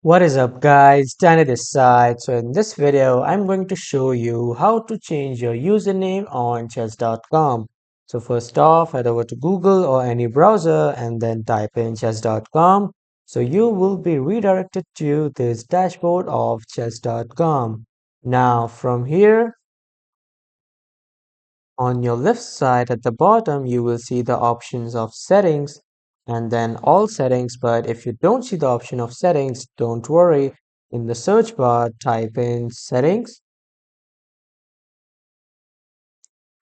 What is up guys, Danny this side. So in this video, I'm going to show you how to change your username on chess.com. So first off, head over to Google or any browser and then type in chess.com. So you will be redirected to this dashboard of chess.com. Now from here, on your left side at the bottom, you will see the options of settings and then all settings. But if you don't see the option of settings, don't worry. In the search bar, type in settings,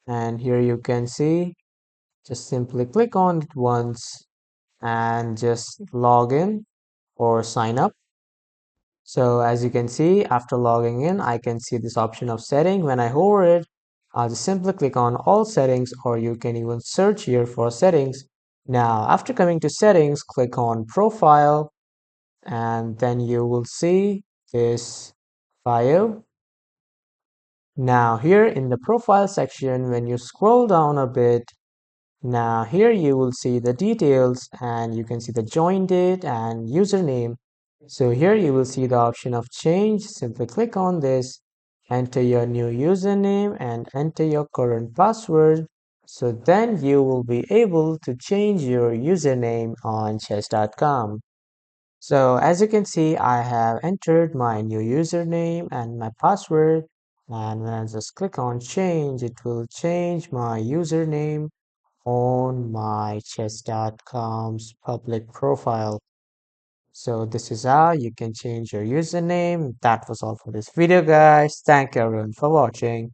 and here you can see just simply click on it once and just log in or sign up. So as you can see, after logging in, I can see this option of setting. When I hover it, I'll just simply click on all settings, or you can even search here for settings. Now, after coming to settings, click on profile, and then you will see this bio. Now here in the profile section, when you scroll down a bit, now here you will see the details and you can see the join date and username. So here you will see the option of change. Simply click on this, enter your new username and enter your current password. So then you will be able to change your username on chess.com. So as you can see, I have entered my new username and my password. And when I just click on change, it will change my username on my chess.com's public profile. So this is how you can change your username. That was all for this video, guys. Thank you everyone for watching.